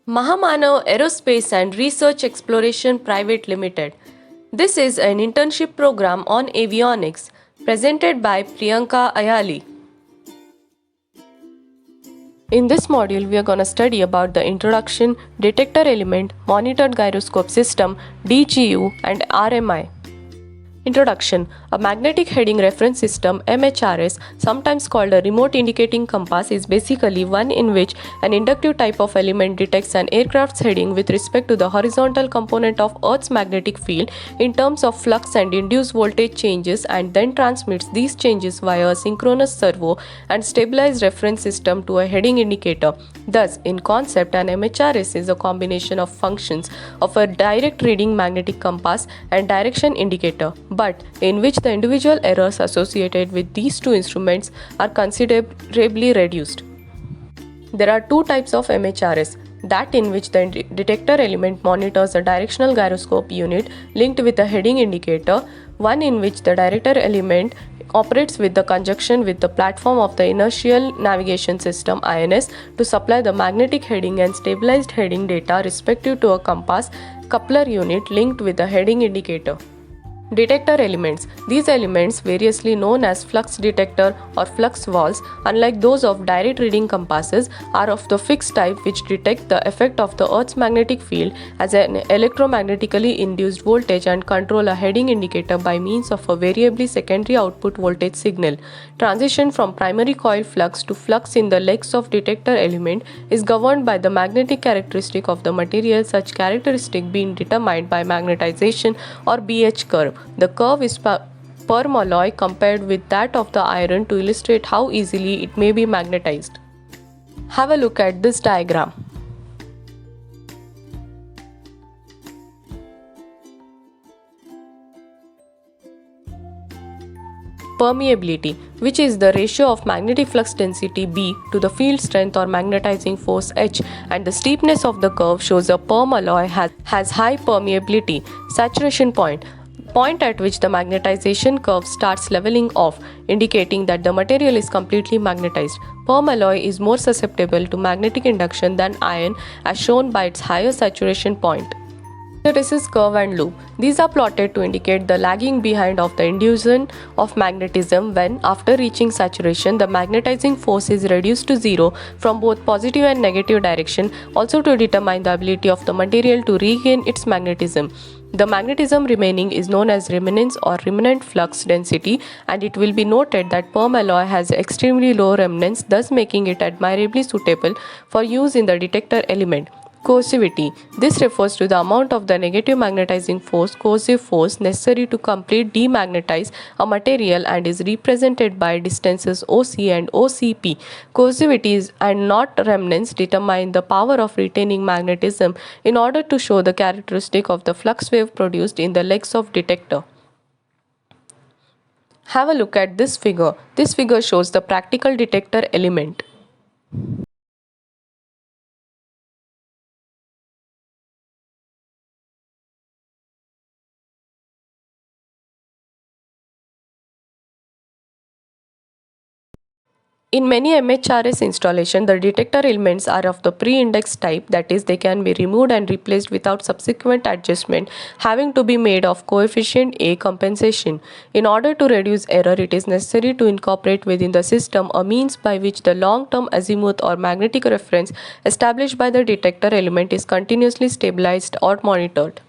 Mahamanav Aerospace and Research Exploration Private Limited. This is an internship program on avionics presented by Priyanka Ayali. In this module, we are going to study about the introduction, detector element, monitored gyroscope system, DGU, and RMI. Introduction. A magnetic heading reference system MHRS, sometimes called a remote indicating compass, is basically one in which an inductive type of element detects an aircraft's heading with respect to the horizontal component of Earth's magnetic field in terms of flux and induced voltage changes, and then transmits these changes via a synchronous servo and stabilized reference system to a heading indicator. Thus, in concept, an MHRS is a combination of functions of a direct reading magnetic compass and direction indicator, but in which the individual errors associated with these two instruments are considerably reduced. There are two types of MHRS: that in which the detector element monitors a directional gyroscope unit linked with a heading indicator, one in which the detector element operates with the conjunction with the platform of the inertial navigation system INS to supply the magnetic heading and stabilized heading data respective to a compass coupler unit linked with the heading indicator. Detector elements. These elements, variously known as flux detector or flux walls, unlike those of direct reading compasses, are of the fixed type which detect the effect of the Earth's magnetic field as an electromagnetically induced voltage and control a heading indicator by means of a variably secondary output voltage signal. Transition from primary coil flux to flux in the legs of detector element is governed by the magnetic characteristic of the material, such characteristic being determined by magnetization or BH curve. The curve is permalloy compared with that of the iron to illustrate how easily it may be magnetized. Have a look at this diagram. Permeability, which is the ratio of magnetic flux density B to the field strength or magnetizing force H, and the steepness of the curve shows a permalloy has high permeability. Saturation point at which the magnetization curve starts leveling off, indicating that the material is completely magnetized. Permalloy is more susceptible to magnetic induction than iron, as shown by its higher saturation point. Hysteresis curve and loop. These are plotted to indicate the lagging behind of the induction of magnetism when, after reaching saturation, the magnetizing force is reduced to zero from both positive and negative direction, also to determine the ability of the material to regain its magnetism. The magnetism remaining is known as remanence or remnant flux density, and it will be noted that permalloy has extremely low remanence, thus making it admirably suitable for use in the detector element. Coercivity. This refers to the amount of the negative magnetizing force, coercive force, necessary to completely demagnetize a material and is represented by distances OC and OCP. Coercivity and not remanence determine the power of retaining magnetism in order to show the characteristic of the flux wave produced in the legs of detector. Have a look at this figure. This figure shows the practical detector element. In many MHRS installations, the detector elements are of the pre-indexed type, that is, they can be removed and replaced without subsequent adjustment, having to be made of coefficient A compensation. In order to reduce error, it is necessary to incorporate within the system a means by which the long-term azimuth or magnetic reference established by the detector element is continuously stabilized or monitored.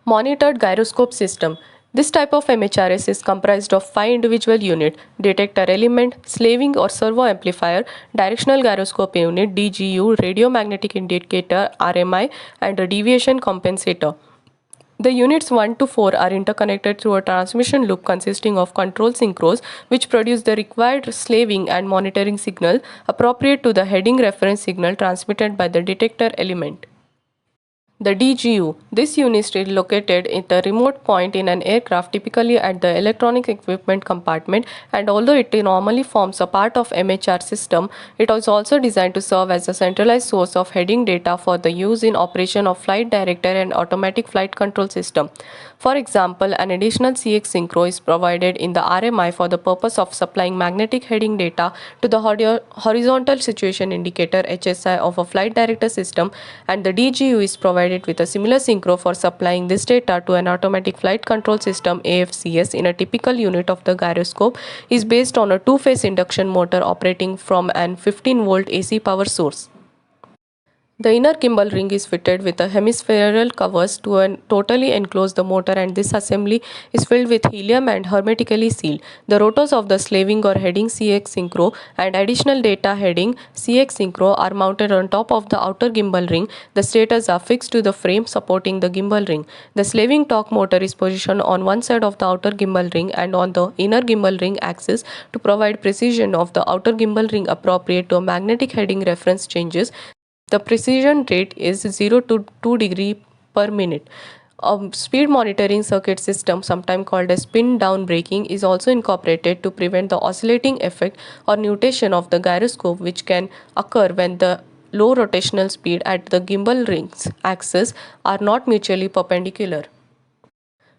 Monitored gyroscope system. This type of MHRS is comprised of 5 individual units: detector element, slaving or servo amplifier, directional gyroscope unit DGU, radio magnetic indicator RMI, and a deviation compensator. The units 1 to 4 are interconnected through a transmission loop consisting of control synchros, which produce the required slaving and monitoring signal appropriate to the heading reference signal transmitted by the detector element. The DGU. This unit is located at a remote point in an aircraft, typically at the electronic equipment compartment, and although it normally forms a part of MHR system, it is also designed to serve as a centralized source of heading data for the use in operation of flight director and automatic flight control system. For example, an additional CX synchro is provided in the RMI for the purpose of supplying magnetic heading data to the horizontal situation indicator HSI of a flight director system, and the DGU is provided with a similar synchro for supplying this data to an automatic flight control system AFCS in a typical unit of the gyroscope is based on a two-phase induction motor operating from an 15-volt AC power source. The inner gimbal ring is fitted with a hemispherical covers to totally enclose the motor, and this assembly is filled with helium and hermetically sealed. The rotors of the slaving or heading CX synchro and additional data heading CX synchro are mounted on top of the outer gimbal ring. The stators are fixed to the frame supporting the gimbal ring. The slaving torque motor is positioned on one side of the outer gimbal ring and on the inner gimbal ring axis to provide precision of the outer gimbal ring appropriate to magnetic heading reference changes. The precision rate is 0 to 2 degree per minute. A speed monitoring circuit system, sometimes called as spin down braking, is also incorporated to prevent the oscillating effect or nutation of the gyroscope, which can occur when the low rotational speed at the gimbal rings axis are not mutually perpendicular.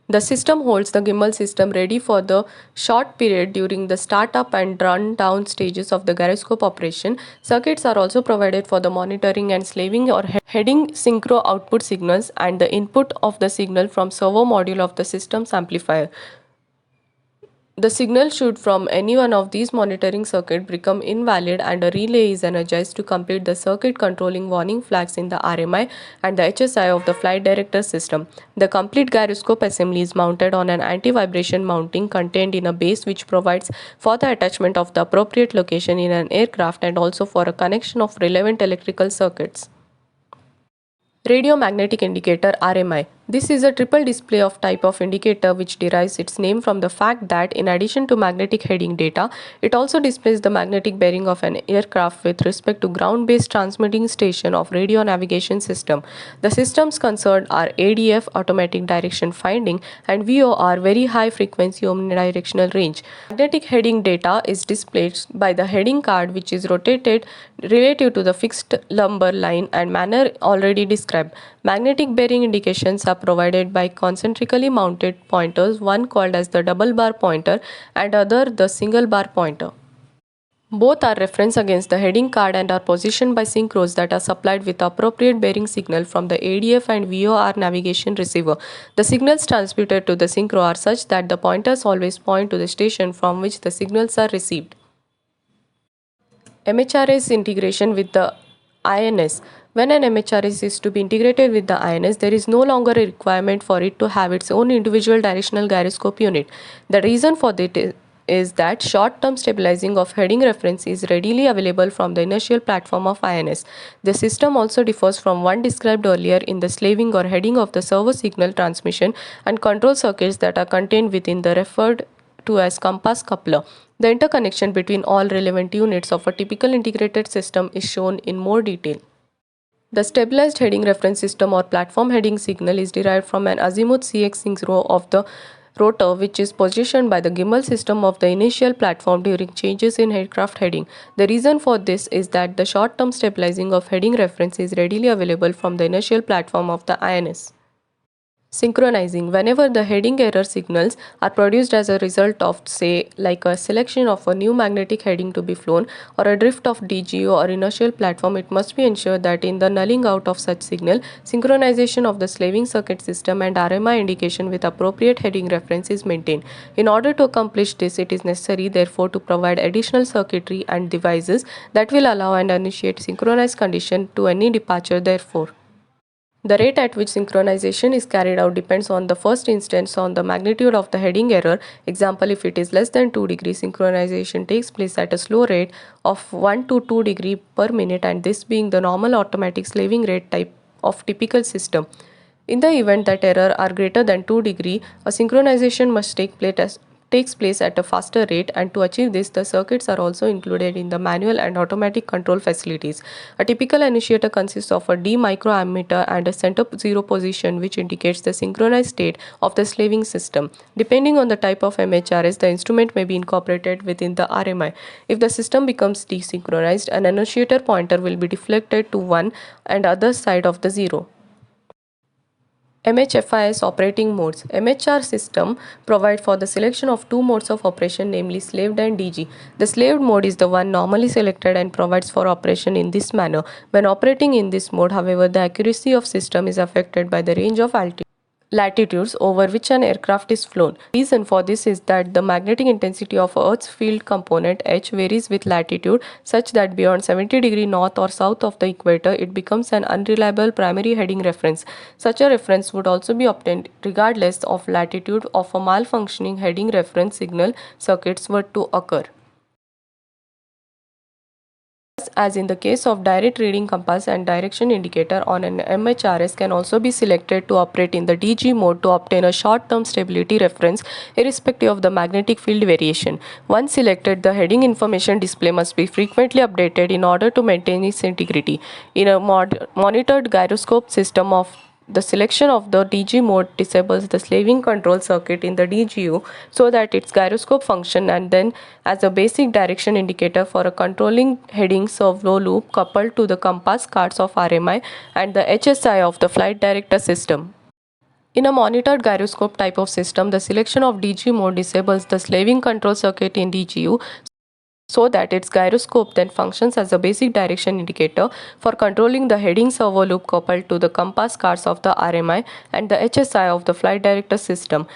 The system holds the gimbal system ready for the short period during the startup and run down stages of the gyroscope operation. Circuits are also provided for the monitoring and slaving or heading synchro output signals and the input of the signal from servo module of the system's amplifier. The signal should from any one of these monitoring circuits become invalid, and a relay is energized to complete the circuit controlling warning flags in the RMI and the HSI of the flight director system. The complete gyroscope assembly is mounted on an anti-vibration mounting contained in a base, which provides for the attachment of the appropriate location in an aircraft and also for a connection of relevant electrical circuits. Radio magnetic indicator RMI. This is a triple display of type of indicator which derives its name from the fact that in addition to magnetic heading data, it also displays the magnetic bearing of an aircraft with respect to ground-based transmitting station of radio navigation system. The systems concerned are ADF automatic direction finding and VOR very high frequency omnidirectional range. Magnetic heading data is displayed by the heading card, which is rotated relative to the fixed lumbar line and manner already described. Magnetic bearing indications are provided by concentrically mounted pointers, one called as the double bar pointer and other the single bar pointer. Both are referenced against the heading card and are positioned by synchros that are supplied with appropriate bearing signal from the ADF and VOR navigation receiver. The signals transmitted to the synchro are such that the pointers always point to the station from which the signals are received. MHRS integration with the INS. When an MHRS is to be integrated with the INS, there is no longer a requirement for it to have its own individual directional gyroscope unit. The reason for this is that short-term stabilizing of heading reference is readily available from the inertial platform of INS. The system also differs from one described earlier in the slaving or heading of the servo signal transmission and control circuits that are contained within the referred to as compass coupler. The interconnection between all relevant units of a typical integrated system is shown in more detail. The stabilized heading reference system or platform heading signal is derived from an azimuth CX synchro of the rotor, which is positioned by the gimbal system of the initial platform during changes in aircraft heading. The reason for this is that the short-term stabilizing of heading reference is readily available from the initial platform of the INS. Synchronizing. Whenever the heading error signals are produced as a result of, say, like a selection of a new magnetic heading to be flown or a drift of DGO or inertial platform, it must be ensured that in the nulling out of such signal, synchronization of the slaving circuit system and RMI indication with appropriate heading reference is maintained. In order to accomplish this, it is necessary therefore to provide additional circuitry and devices that will allow and initiate synchronized condition to any departure therefore. The rate at which synchronization is carried out depends on the first instance on the magnitude of the heading error. Example, if it is less than 2 degrees, synchronization takes place at a slow rate of 1 to 2 degree per minute, and this being the normal automatic slaving rate type of typical system. In the event that error are greater than 2 degree, a synchronization must takes place at a faster rate, and to achieve this, the circuits are also included in the manual and automatic control facilities. A typical initiator consists of a D microammeter and a center zero position, which indicates the synchronized state of the slaving system. Depending on the type of MHRS, the instrument may be incorporated within the RMI. If the system becomes desynchronized, an initiator pointer will be deflected to one and other side of the zero. MHFIS operating modes. MHR system provide for the selection of two modes of operation, namely slaved and DG. The slaved mode is the one normally selected and provides for operation in this manner. When operating in this mode, however, the accuracy of system is affected by the range of latitudes over which an aircraft is flown. Reason for this is that the magnetic intensity of Earth's field component H varies with latitude, such that beyond 70° north or south of the equator it becomes an unreliable primary heading reference. Such a reference would also be obtained regardless of latitude if a malfunctioning heading reference signal circuits were to occur. As in the case of direct reading compass and direction indicator on an MHRS can also be selected to operate in the DG mode to obtain a short-term stability reference irrespective of the magnetic field variation. Once selected, the heading information display must be frequently updated in order to maintain its integrity. In a monitored gyroscope system, the selection of the DG mode disables the slaving control circuit in the DGU so that its gyroscope function, and then as a basic direction indicator for a controlling heading servo loop coupled to the compass cards of RMI and the HSI of the flight director system. In a monitored gyroscope type of system, the selection of DG mode disables the slaving control circuit in DGU so that its gyroscope then functions as a basic direction indicator for controlling the heading servo loop coupled to the compass cards of the RMI and the HSI of the flight director system.